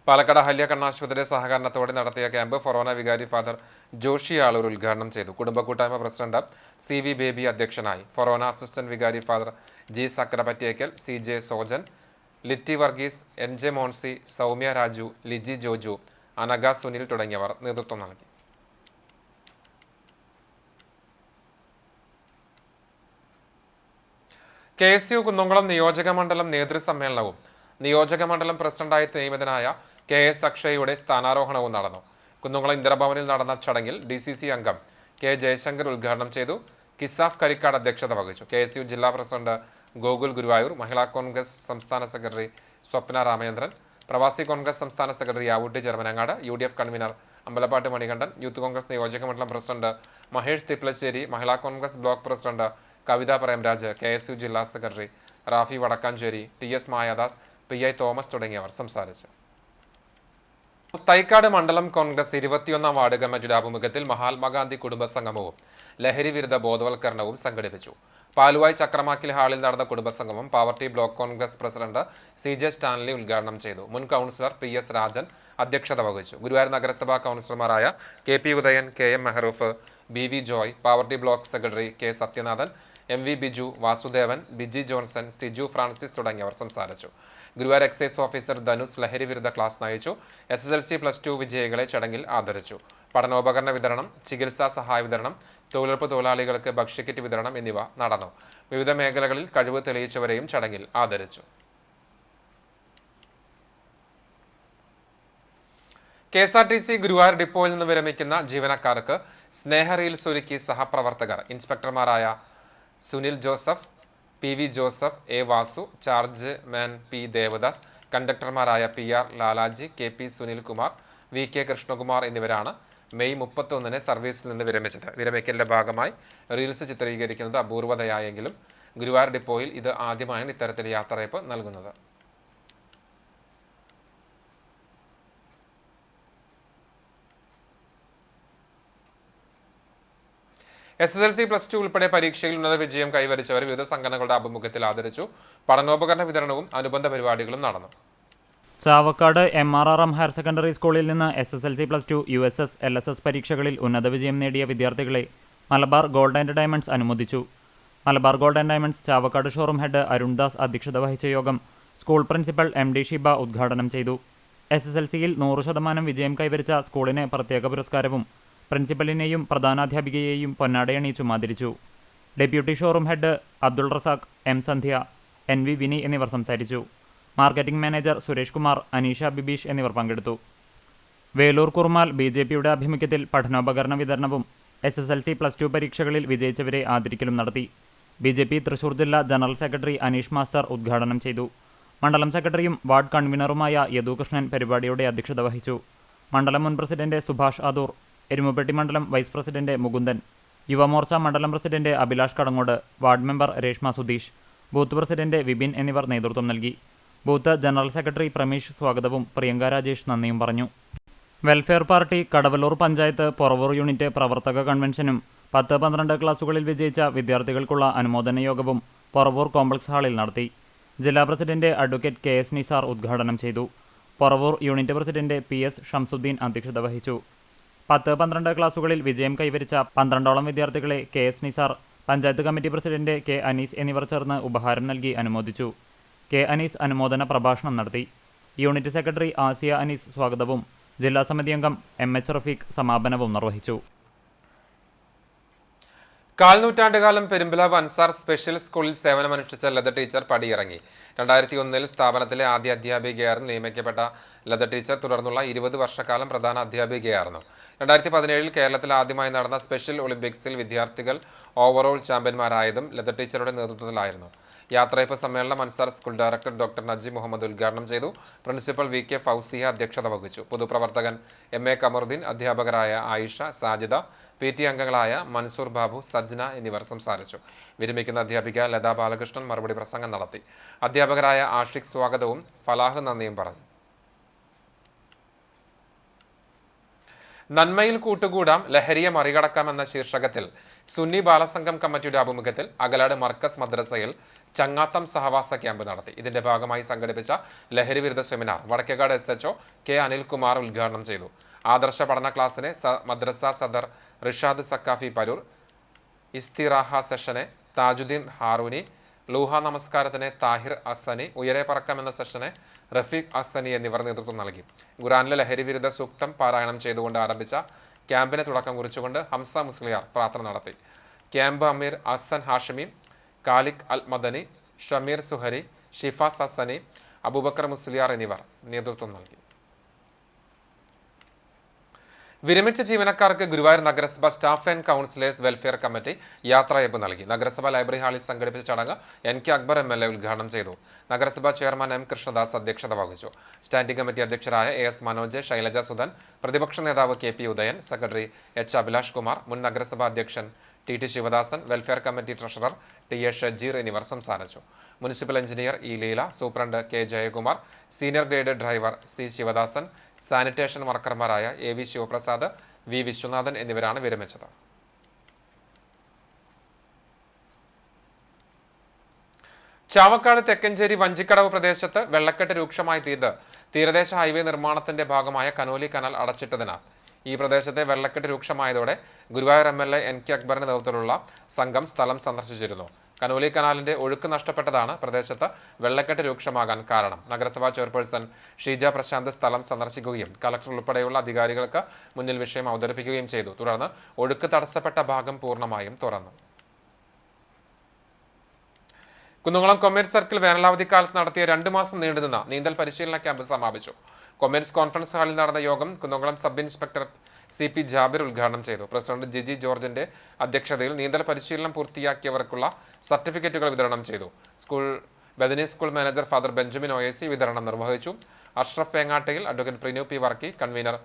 പാലക്കാട് അഹല്യ കണ്ണാശുപത്രി സഹകരണത്തോടെ നടത്തിയ ക്യാമ്പ് ഫൊറോന വികാരി ഫാദർ ജോഷി ആളൂർ ഉദ്ഘാടനം ചെയ്തു. കുടുംബ കൂട്ടായ്മ പ്രസിഡന്റ് CV ബേബി അധ്യക്ഷനായി. ഫൊറോന അസിസ്റ്റന്റ് വികാരി father G. Sakrapattiyekkal, CJ Sojan, Litty Varghese, NJ Moncy, Soumya Raju, Liji Joju, Anagha Sunil തുടങ്ങിയവർ നേതൃത്വം നൽകി. KSU കുന്നംകുളം നിയോജകമണ്ഡലം നേതൃസമ്മേളനവും നിയോജകമണ്ഡലം പ്രസിഡന്റായി നിയമിതനായ KS അക്ഷയയുടെ സ്ഥാനാരോഹണവും നടന്നു. കുന്നംകുളം ഇന്ദിരാഭവനിൽ നടന്ന ചടങ്ങിൽ DCC അംഗം K. ജയശങ്കർ ഉദ്ഘാടനം ചെയ്തു. കിസാഫ് കരിക്കാട് അധ്യക്ഷത വഹിച്ചു. KSU ജില്ലാ പ്രസിഡന്റ് ഗോകുൽ ഗുരുവായൂർ, മഹിളാ കോൺഗ്രസ് സംസ്ഥാന സെക്രട്ടറി സ്വപ്ന രാമചന്ദ്രൻ, പ്രവാസി കോൺഗ്രസ് സംസ്ഥാന secretary Yavutty Cherumanangad, UDF convener Ambalappatt Manikandan, youth Congress നിയോജകമണ്ഡലം president Mahesh Thiplassery, Mahila Congress block president Kavitha Premraj, KSU ജില്ലാ secretary Rafi Vadakkanchery, TS Mayadas, PI Thomas തുടങ്ങിയവർ സംസാരിച്ചു. തൈക്കാട് മണ്ഡലം കോൺഗ്രസ് 21-ാം വാർഡ് കമ്മിറ്റിയുടെ ആഭിമുഖ്യത്തിൽ മഹാത്മാഗാന്ധി കുടുംബസംഗമവും ലഹരി വിരുദ്ധ ബോധവൽക്കരണവും സംഘടിപ്പിച്ചു. പാലുവായ് ചക്രമാക്കിൽ ഹാളിൽ നടന്ന കുടുംബസംഗമം Pavaratty block Congress president CJ Stanley ഉദ്ഘാടനം ചെയ്തു. മുൻ കൗൺസിലർ PS രാജൻ അധ്യക്ഷത വഹിച്ചു. ഗുരുവായൂർ നഗരസഭാ കൗൺസിലർമാരായ KP Udayan, KM Mehroof, BV Joy, Pavaratty block secretary K. Sathyanathan, MV Biju, Vasudevan, Biji Johnson, Siju Francis തുടങ്ങിയവർ സംസാരിച്ചു. ഗുരുവായൂർ എക്സൈസ് ഓഫീസർ ധനുസ് ലഹരി വിരുദ്ധ ക്ലാസ് നയിച്ചു. SSLC+2 വിജയികളെ ചടങ്ങിൽ ആദരിച്ചു. പഠനോപകരണ വിതരണം, ചികിത്സാ സഹായ വിതരണം, തൊഴിലുറപ്പ് തൊഴിലാളികൾക്ക് ഭക്ഷ്യക്കിറ്റ് വിതരണം എന്നിവ നടന്നു. വിവിധ മേഖലകളിൽ കഴിവ് തെളിയിച്ചവരെയും ചടങ്ങിൽ ആദരിച്ചു. KSRTC ഗുരുവായൂർ ഡിപ്പോയിൽ നിന്ന് വിരമിക്കുന്ന ജീവനക്കാർക്ക് സ്നേഹ റീൽസ് ഒരുക്കി സഹപ്രവർത്തകർ ഇൻസ്പെക്ടർമാരായ Sunil Joseph, PV Joseph, A Vasu, charge man P Devadas, കണ്ടക്ടർമാരായ PR Lalaji, KP Sunilkumar, VK Krishnakumar എന്നിവരാണ് മെയ് 31-ന് സർവീസിൽ നിന്ന് വിരമിച്ചത്. വിരമിക്കലിന്റെ ഭാഗമായി റീൽസ് ചിത്രീകരിക്കുന്നത് അപൂർവതയായെങ്കിലും ഗുരുവായൂർ ഡിപ്പോയിൽ ഇത് ആദ്യമായാണ് ഇത്തരത്തിൽ യാത്രയപ്പ് നൽകുന്നത്. SSLC+2 ഉൾപ്പെടെ പരീക്ഷയിൽ ഉന്നത വിജയം കൈവരിച്ചവർ വിവിധ സംഘടനകളുടെ ആഭിമുഖ്യത്തിൽ ആദരിച്ചു. പഠനോപകരണ വിതരണവും അനുബന്ധ പരിപാടികളും നടന്നു. ചാവക്കാട് MRRM ഹയർ സെക്കൻഡറി സ്കൂളിൽ നിന്ന് SSLC+2, USS, LSS പരീക്ഷകളിൽ ഉന്നത വിജയം നേടിയ വിദ്യാർത്ഥികളെ മലബാർ ഗോൾഡ് ആൻഡ് ഡയമണ്ട്സ് അനുമോദിച്ചു. Malabar gold and diamonds Chavakkad showroom head Arundas അധ്യക്ഷത വഹിച്ച യോഗം സ്കൂൾ പ്രിൻസിപ്പൽ MD ഷിബ ഉദ്ഘാടനം ചെയ്തു. SSLCയിൽ 100% വിജയം കൈവരിച്ച സ്കൂളിന് പ്രത്യേക പുരസ്കാരവും പ്രിൻസിപ്പലിനെയും പ്രധാനാധ്യാപികയെയും പൊന്നാടയണിയിച്ചും ആദരിച്ചു. Deputy showroom head Abdul Razak, M സന്ധ്യ, NV വിനി എന്നിവർ സംസാരിച്ചു. മാർക്കറ്റിംഗ് മാനേജർ സുരേഷ് കുമാർ, അനീഷ ബിബീഷ് എന്നിവർ പങ്കെടുത്തു. വേലൂർ കുറുമാൽ BJPയുടെ ആഭിമുഖ്യത്തിൽ പഠനോപകരണ വിതരണവും SSLC+2 പരീക്ഷകളിൽ വിജയിച്ചവരെ ആദരിക്കലും നടത്തി. BJP തൃശൂർ ജില്ലാ ജനറൽ സെക്രട്ടറി അനീഷ് മാസ്റ്റർ ഉദ്ഘാടനം ചെയ്തു. മണ്ഡലം സെക്രട്ടറിയും വാർഡ് കൺവീനറുമായ യദുകൃഷ്ണൻ പരിപാടിയുടെ അധ്യക്ഷത വഹിച്ചു. മണ്ഡലം മുൻ പ്രസിഡന്റ് സുഭാഷ് ആദൂർ, എരുമപ്പെട്ടി മണ്ഡലം വൈസ് പ്രസിഡന്റ് മുകുന്ദൻ, യുവമോർച്ച മണ്ഡലം president Abhilash Kadangode, ward member Reshma Sudheesh, booth president Vipin എന്നിവർ നേതൃത്വം നൽകി. ബൂത്ത് ജനറൽ സെക്രട്ടറി പ്രമീഷ് സ്വാഗതവും പ്രിയങ്ക രാജേഷ് നന്ദിയും പറഞ്ഞു. Welfare party Kadavallur panchayat Poravur unit പ്രവർത്തക കൺവെൻഷനും 10-12 ക്ലാസുകളിൽ വിജയിച്ച വിദ്യാർത്ഥികൾക്കുള്ള അനുമോദന യോഗവും പൊറവൂർ കോംപ്ലക്സ് ഹാളിൽ നടത്തി. ജില്ലാ പ്രസിഡന്റ് അഡ്വക്കേറ്റ് KS നിസാർ ഉദ്ഘാടനം ചെയ്തു. Poravoor unit president PS Shamsuddin അധ്യക്ഷത വഹിച്ചു. 10-12 ക്ലാസുകളിൽ വിജയം കൈവരിച്ച 12ഓളം വിദ്യാർത്ഥികളെ KS Nisar, panchayat committee president K Anees എന്നിവർ ചേർന്ന് ഉപഹാരം നൽകി അനുമോദിച്ചു. K അനീസ് അനുമോദന പ്രഭാഷണം നടത്തി. യൂണിറ്റ് സെക്രട്ടറി ആസിയ അനീസ് സ്വാഗതവും ജില്ലാ സമിതി അംഗം MH റഫീഖ് സമാപനവും നിർവഹിച്ചു. കാൽനൂറ്റാണ്ടുകാലം പെരുമ്പിലാവ് അൻസാർ സ്പെഷ്യൽ സ്കൂളിൽ സേവനമനുഷ്ഠിച്ച ലത ടീച്ചർ പടിയിറങ്ങി. 2001-ൽ സ്ഥാപനത്തിലെ ആദ്യ അധ്യാപികയായിരുന്നു നിയമിക്കപ്പെട്ട ലത ടീച്ചർ. തുടർന്നുള്ള 20 വർഷക്കാലം പ്രധാന അധ്യാപികയായിരുന്നു. 2017-ൽ കേരളത്തിൽ ആദ്യമായി നടന്ന സ്പെഷ്യൽ ഒളിമ്പിക്സിൽ വിദ്യാർത്ഥികൾ ഓവറോൾ ചാമ്പ്യന്മാരായതും ലത ടീച്ചറുടെ നേതൃത്വത്തിലായിരുന്നു. യാത്രയപ്പ് സമ്മേളനം Ansar school director doctor Naji Muhammad ഉദ്ഘാടനം ചെയ്തു. പ്രിൻസിപ്പൽ VK ഫൗസിയ അധ്യക്ഷത വഹിച്ചു. പൊതുപ്രവർത്തകൻ MA കമറുദ്ദീൻ, അധ്യാപകരായ ആയിഷ, സാജിദ, PT അംഗങ്ങളായ മൻസൂർ ബാബു, സജ്ന എന്നിവർ സംസാരിച്ചു. വിരമിക്കുന്ന അധ്യാപിക ലതാ ബാലകൃഷ്ണൻ മറുപടി പ്രസംഗം നടത്തി. അധ്യാപകരായ ആഷിഖ് സ്വാഗതവും ഫലാഹ് നന്ദിയും പറഞ്ഞു. നന്മയിൽ കൂട്ടുകൂടാം, ലഹരിയെ മറികടക്കാമെന്ന ശീർഷകത്തിൽ സുന്നി ബാലസംഘം കമ്മിറ്റിയുടെ ആഭിമുഖ്യത്തിൽ അകലാട് മർക്കസ് മദ്രസയിൽ ചങ്ങാത്തം സഹവാസ ക്യാമ്പ് നടത്തി. ഇതിന്റെ ഭാഗമായി സംഘടിപ്പിച്ച ലഹരി വിരുദ്ധ seminar Vadakkekad SHO K Anilkumar ഉദ്ഘാടനം ചെയ്തു. ആദർശ പഠന ക്ലാസ്സിനെ മദ്രസ സദർ റിഷാദ് സക്കാഫി പരൂർ, ഇസ്തിറാഹ സെഷനെ താജുദ്ദീൻ ഹാറൂനി, ലൂഹ നമസ്കാരത്തിന് താഹിർ അസനി, ഉയരെ പറക്കം എന്ന സെഷനെ റഫീഖ് അസനി എന്നിവർ നേതൃത്വം നൽകി. ഖുർആനിലെ ലഹരി വിരുദ്ധ സൂക്തം പാരായണം ചെയ്തുകൊണ്ട് ആരംഭിച്ച ക്യാമ്പിന് തുടക്കം കുറിച്ചുകൊണ്ട് ഹംസ മുസ്ലിയാർ പ്രാർത്ഥന നടത്തി. ക്യാമ്പ് അമീർ അഹ്സൻ ഹാഷിമി, കാലിക് അൽ മദനി, ഷമീർ സുഹരി, ഷിഫാസ് ഹസനി, അബൂബക്കർ മുസ്ലിയാർ എന്നിവർ നേതൃത്വം നൽകി. വിരമിച്ച ജീവനക്കാർക്ക് ഗുരുവായൂർ നഗരസഭ staff and councillors welfare committee യാത്രയയപ്പ് നൽകി. നഗരസഭ ലൈബ്രറി ഹാളിൽ സംഘടിപ്പിച്ച ചടങ്ങ് NK അക്ബർ MLA ഉദ്ഘാടനം ചെയ്തു. നഗരസഭാ ചെയർമാൻ M കൃഷ്ണദാസ് അധ്യക്ഷത വഹിച്ചു. സ്റ്റാൻഡിംഗ് കമ്മിറ്റി അധ്യക്ഷരായ AS മനോജ്, ശൈലജ സുധൻ, പ്രതിപക്ഷ നേതാവ് KP Udayan, secretary H Abhilash Kumar, മുൻ നഗരസഭാ അധ്യക്ഷൻ TT Sivadasan, welfare committee treasurer TA Shajeer എന്നിവർ സംസാരിച്ചു. Municipal engineer E Leela, superintendent K Jayakumar, senior grade driver C Sivadasan, sanitation വർക്കർമാരായ AV ശിവപ്രസാദ്, V വിശ്വനാഥൻ എന്നിവരാണ് വിരമിച്ചത്. ചാവക്കാട് തെക്കഞ്ചേരി വഞ്ചിക്കടവ് പ്രദേശത്ത് വെള്ളക്കെട്ട് രൂക്ഷമായി തീർന്നത് തീരദേശ ഹൈവേ നിർമ്മാണത്തിന്റെ ഭാഗമായ കനോലി കനാൽ അടച്ചിട്ടതിനാൽ ഈ പ്രദേശത്തെ വെള്ളക്കെട്ട് രൂക്ഷമായതോടെ ഗുരുവായൂർ MLA NK അക്ബറിന്റെ നേതൃത്വത്തിലുള്ള സംഘം സ്ഥലം സന്ദർശിച്ചിരുന്നു. കനോലി കനാലിന്റെ ഒഴുക്ക് നഷ്ടപ്പെട്ടതാണ് പ്രദേശത്ത് വെള്ളക്കെട്ട് രൂക്ഷമാകാൻ കാരണം. നഗരസഭാ ചെയർപേഴ്സൺ ഷീജ പ്രശാന്ത് സ്ഥലം സന്ദർശിക്കുകയും കളക്ടർ ഉൾപ്പെടെയുള്ള അധികാരികൾക്ക് മുന്നിൽ വിഷയം അവതരിപ്പിക്കുകയും ചെയ്തു. തുടർന്ന് ഒഴുക്ക് തടസ്സപ്പെട്ട ഭാഗം പൂർണ്ണമായും തുറന്നു. കുന്നംകുളം കൊമേഴ്സ് സർക്കിൾ വേനലവധിക്കാലത്ത് നടത്തിയ 2 മാസം നീണ്ടുനിന്ന നീന്തൽ പരിശീലന ക്യാമ്പ് സമാപിച്ചു. കൊമേഴ്സ് കോൺഫറൻസ് ഹാളിൽ നടന്ന യോഗം Kunnamkulam sub inspector CP Jabir ഉദ്ഘാടനം ചെയ്തു. പ്രസിഡന്റ് ജിജി ജോർജിന്റെ അധ്യക്ഷതയിൽ നീന്തൽ പരിശീലനം പൂർത്തിയാക്കിയവർക്കുള്ള സർട്ടിഫിക്കറ്റുകൾ വിതരണം ചെയ്തു. Bethany school manager father Benjamin OAC വിതരണം നിർവഹിച്ചു. Ashraf Pengattayil, advocate Prinu P Varkey, convener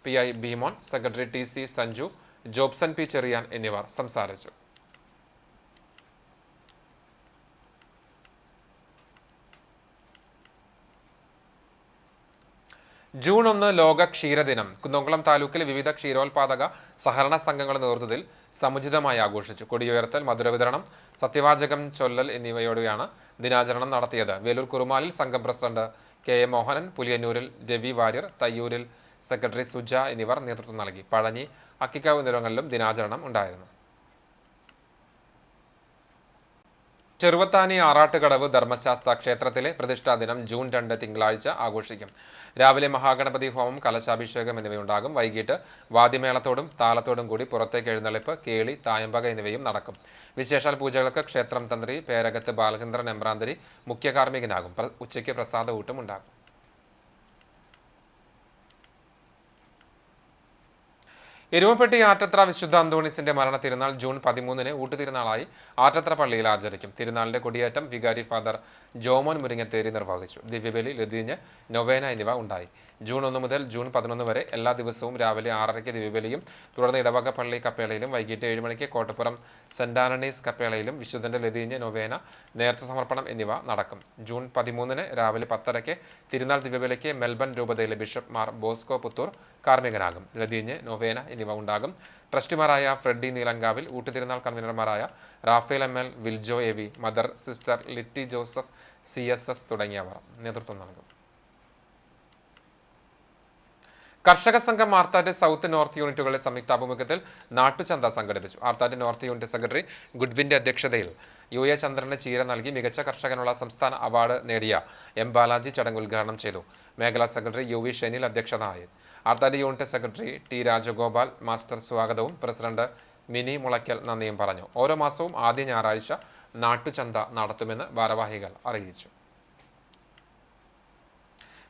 PI Beemon, secretary TC Sanju, Jobson P Cherian എന്നിവർ സംസാരിച്ചു. ജൂൺ 1 ലോക ക്ഷീരദിനം കുന്നംകുളം താലൂക്കിലെ വിവിധ ക്ഷീരോത്പാദക സഹകരണ സംഘങ്ങളുടെ നേതൃത്വത്തിൽ സമുചിതമായി ആഘോഷിച്ചു. കൊടിയുയർത്തൽ, മധുരവിതരണം, സത്യവാചകം ചൊല്ലൽ എന്നിവയോടെയാണ് ദിനാചരണം നടത്തിയത്. വേലൂർ കുറുമാലിൽ സംഘം പ്രസിഡന്റ് KA മോഹനൻ, പുലിയന്നൂരിൽ രവി വാര്യർ, തയ്യൂരിൽ സെക്രട്ടറി സുജ എന്നിവർ നേതൃത്വം നൽകി. പഴഞ്ഞി, അക്കിക്കാവ് എന്നിവിടങ്ങളിലും ദിനാചരണം ഉണ്ടായിരുന്നു. ചെറുവത്താനി ആറാട്ടുകടവ് ധർമ്മശാസ്ത്ര ക്ഷേത്രത്തിലെ പ്രതിഷ്ഠാ ദിനം ജൂൺ 2 തിങ്കളാഴ്ച ആഘോഷിക്കും. രാവിലെ മഹാഗണപതി ഹോമം, കലശാഭിഷേകം എന്നിവയുണ്ടാകും. വൈകിട്ട് വാദ്യമേളത്തോടും താളത്തോടും കൂടി പുറത്തേക്ക് എഴുന്നള്ളിപ്പ്, കേളി, തായമ്പക എന്നിവയും നടക്കും. വിശേഷാൽ പൂജകൾക്ക് ക്ഷേത്രം തന്ത്രി പേരകത്ത് ബാലചന്ദ്രൻ എമ്പ്രാന്തരി മുഖ്യ കാർമ്മികനാകും. ഉച്ചയ്ക്ക് പ്രസാദ ഊട്ടും ഉണ്ടാകും. എരുമപ്പെട്ടി ആറ്റത്ര വിശുദ്ധ അന്തോണീസിന്റെ മരണ തിരുനാൾ ജൂൺ 13 ഊട്ടുതിരുനാളായി ആറ്റത്ര പള്ളിയിൽ ആചരിക്കും. തിരുനാളിന്റെ കൊടിയേറ്റം വികാരി ഫാദർ ജോമോൻ മുരിങ്ങത്തേരി നിർവഹിച്ചു. ദിവ്യബലി, ലതീഞ്ഞ്, നൊവേന എന്നിവ ഉണ്ടായി. ജൂൺ 1 മുതൽ ജൂൺ 11 വരെ എല്ലാ ദിവസവും രാവിലെ 6:30 ദിവ്യബലിയും തുടർന്ന് ഇടവക പള്ളി കപ്പേളയിലും വൈകിട്ട് 7 മണിക്ക് കോട്ടപ്പുറം സെന്റ് ആന്റണീസ് കപ്പേളയിലും വിശുദ്ധന്റെ ലതീഞ്ഞ്, നൊവേന, നേർച്ച സമർപ്പണം എന്നിവ നടക്കും. ജൂൺ 13 രാവിലെ 10:30 തിരുനാൾ ദിവ്യബലിക്ക് മെൽബൺ രൂപതയിലെ ബിഷപ്പ് മാർ ബോസ്കോ പുത്തൂർ കാർമ്മികനാകും. ലതീഞ്ഞ്, നൊവേന എന്നിവ ഉണ്ടാകും. ട്രസ്റ്റിമാരായ ഫ്രെഡി നീലങ്കാവിൽ, ഊട്ടുതിരുനാൾ കൺവീനർമാരായ Raphael ML, Viljo AV, mother sister Litty Joseph CSS തുടങ്ങിയവർ നേതൃത്വം നൽകും. കർഷക സംഘം ആർത്താറ്റ് സൗത്ത് നോർത്ത് യൂണിറ്റുകളുടെ സംയുക്താഭിമുഖ്യത്തിൽ നാട്ടുചന്ത സംഘടിപ്പിച്ചു. ആർത്താറ്റ് നോർത്ത് യൂണിറ്റ് സെക്രട്ടറി ഗുഡ്വിന്റെ അധ്യക്ഷതയിൽ UA ചന്ദ്രന് ചീര നൽകി മികച്ച കർഷകനുള്ള സംസ്ഥാന അവാർഡ് നേടിയ M ബാലാജി ചടങ്ങ് ഉദ്ഘാടനം ചെയ്തു. മേഖലാ സെക്രട്ടറി UV ഷെനിൽ അധ്യക്ഷനായി. Arthat unit secretary T Rajagopal master സ്വാഗതവും പ്രസിഡന്റ് മിനി മുളയ്ക്കൽ നന്ദിയും പറഞ്ഞു. ഓരോ മാസവും ആദ്യ ഞായറാഴ്ച നാട്ടുചന്ത നടത്തുമെന്ന് ഭാരവാഹികൾ അറിയിച്ചു.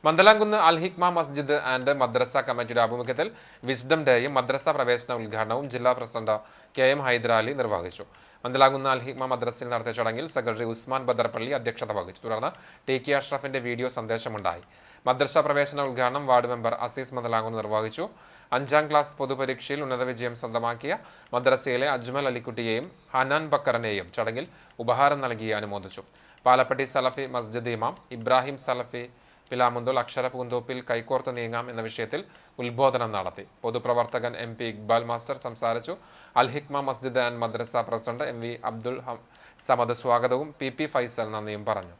മന്ദലാംകുന്ന് അൽഹിക്മ മസ്ജിദ് ആൻഡ് മദ്രസ കമ്മിറ്റിയുടെ ആഭിമുഖ്യത്തിൽ വിസ്ഡം ഡേയും മദ്രസ പ്രവേശന ഉദ്ഘാടനവും ജില്ലാ പ്രസിഡന്റ് KM ഹൈദരാലി നിർവഹിച്ചു. മന്ദലാംകുന്ന് അൽഹിക്മ മദ്രസയിൽ നടത്തിയ ചടങ്ങിൽ സെക്രട്ടറി ഉസ്മാൻ ബദർപള്ളി അധ്യക്ഷത വഹിച്ചു. തുടർന്ന് TK അഷ്റഫിന്റെ വീഡിയോ സന്ദേശമുണ്ടായി. മദ്രസ പ്രവേശന ഉദ്ഘാടനം വാർഡ് മെമ്പർ അസീസ് മന്ദലാംകുന്ന് നിർവഹിച്ചു. 5ാം ക്ലാസ് പൊതുപരീക്ഷയിൽ ഉന്നത വിജയം സ്വന്തമാക്കിയ മദ്രസയിലെ അജ്മൽ അലിക്കുട്ടിയെയും ഹനാൻ ബക്കറിനെയും ചടങ്ങിൽ ഉപഹാരം നൽകി അനുമോദിച്ചു. പാലപ്പട്ടി സലഫി മസ്ജിദ് ഇമാം ഇബ്രാഹിം സലഫി പിലാമുന്തോൽ അക്ഷര പൂന്തോപ്പിൽ കൈകോർത്ത് നീങ്ങാം എന്ന വിഷയത്തിൽ ഉത്ബോധനം നടത്തി. പൊതുപ്രവർത്തകൻ MP ഇക്ബാൽ മാസ്റ്റർ സംസാരിച്ചു. Alhikma Masjid and Madrasa president MV Abdul Samad സ്വാഗതവും PP ഫൈസൽ നന്ദിയും പറഞ്ഞു.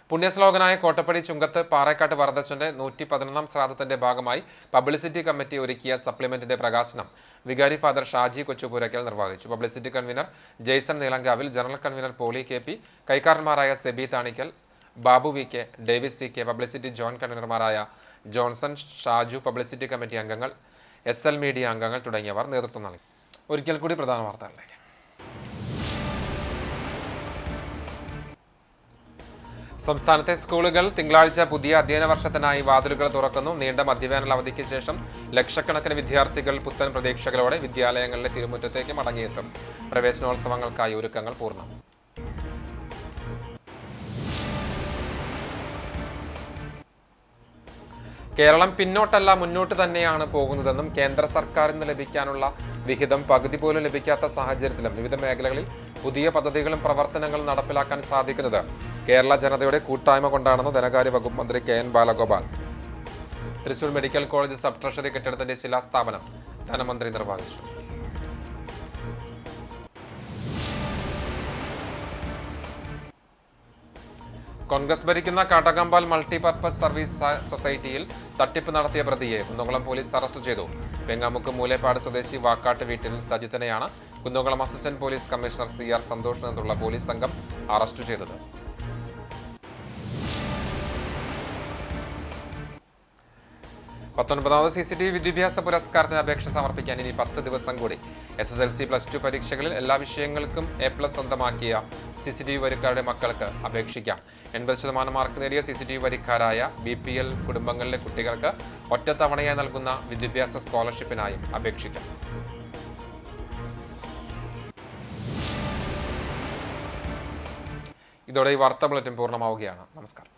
പുണ്യശ്ലോകനായ കോട്ടപ്പടി ചുങ്കത്ത് പാറേക്കാട്ട് വരദച്ചന്റെ 111ാം ശ്രാദ്ധത്തിന്റെ ഭാഗമായി പബ്ലിസിറ്റി കമ്മിറ്റി ഒരുക്കിയ സപ്ലിമെന്റിന്റെ പ്രകാശനം വികാരി ഫാദർ ഷാജി കൊച്ചുപുരയ്ക്കൽ നിർവഹിച്ചു. Publicity convener Jaison Neelankavil, general convener Poly KP, കൈക്കാരന്മാരായ Seby Thanikkal, Babu VK, Davis CK, publicity joint കൺവീനർമാരായ ജോൺസൺ, ഷാജു, പബ്ലിസിറ്റി കമ്മിറ്റി അംഗങ്ങൾ, SL മീഡിയ അംഗങ്ങൾ തുടങ്ങിയവർ നേതൃത്വം നൽകി. ഒരിക്കൽ കൂടി പ്രധാന വാർത്തകളിലേക്ക്. സംസ്ഥാനത്തെ സ്കൂളുകൾ തിങ്കളാഴ്ച പുതിയ അധ്യയന വർഷത്തിനായി വാതിലുകൾ തുറക്കുന്നു. നീണ്ട മധ്യവേനൽ അവധിക്ക് ശേഷം ലക്ഷക്കണക്കിന് വിദ്യാർത്ഥികൾ പുത്തൻ പ്രതീക്ഷകളോടെ വിദ്യാലയങ്ങളിലെ തിരുമുറ്റത്തേക്ക് മടങ്ങിയെത്തും. പ്രവേശനോത്സവങ്ങൾക്കായി ഒരുക്കങ്ങൾ പൂർണ്ണം. കേരളം പിന്നോട്ടല്ല മുന്നോട്ട് തന്നെയാണ് പോകുന്നതെന്നും കേന്ദ്ര സർക്കാരിൽ നിന്ന് ലഭിക്കാനുള്ള വിഹിതം പകുതി പോലും ലഭിക്കാത്ത സാഹചര്യത്തിലും വിവിധ മേഖലകളിൽ പുതിയ പദ്ധതികളും പ്രവർത്തനങ്ങളും നടപ്പിലാക്കാൻ സാധിക്കുന്നത് കേരള ജനതയുടെ കൂട്ടായ്മ കൊണ്ടാണെന്ന് ധനകാര്യ വകുപ്പ് മന്ത്രി KN Balagopal. Thrissur medical college sub treasury കെട്ടിടത്തിന്റെ ശിലാസ്ഥാപനം ധനമന്ത്രി നിർവഹിച്ചു. കോൺഗ്രസ് ഭരിക്കുന്ന കാട്ടകമ്പാൽ മൾട്ടിപർപ്പസ് സർവീസ് സൊസൈറ്റിയിൽ തട്ടിപ്പ് നടത്തിയ പ്രതിയെ കുന്നംകുളം പോലീസ് അറസ്റ്റ് ചെയ്തു. പെങ്ങാമുക്ക് മൂലേപ്പാട് സ്വദേശി വാക്കാട്ട് വീട്ടിൽ സജിത്തിനെയാണ് Kunnamkulam assistant police commissioner CR സന്തോഷിൽ നിന്നുള്ള പോലീസ് സംഘം അറസ്റ്റ് ചെയ്തത്. 19ാമത് CCTV വിദ്യാഭ്യാസ പുരസ്കാരത്തിന് അപേക്ഷ സമർപ്പിക്കാൻ ഇനി 10 ദിവസം കൂടി. SSLC +2 പരീക്ഷകളിൽ എല്ലാ വിഷയങ്ങൾക്കും A+ സ്വന്തമാക്കിയ CCTV വരിക്കാരുടെ മക്കൾക്ക് അപേക്ഷിക്കാം. 80% മാർക്ക് നേടിയ CCTV വരിക്കാരായ BPL കുടുംബങ്ങളിലെ കുട്ടികൾക്ക് ഒറ്റത്തവണയായി നൽകുന്ന വിദ്യാഭ്യാസ സ്കോളർഷിപ്പിനായും അപേക്ഷിക്കാം. ഇതോടെ ഈ വാർത്താ ബുള്ളറ്റിൻ പൂർണ്ണമാവുകയാണ്. നമസ്കാരം.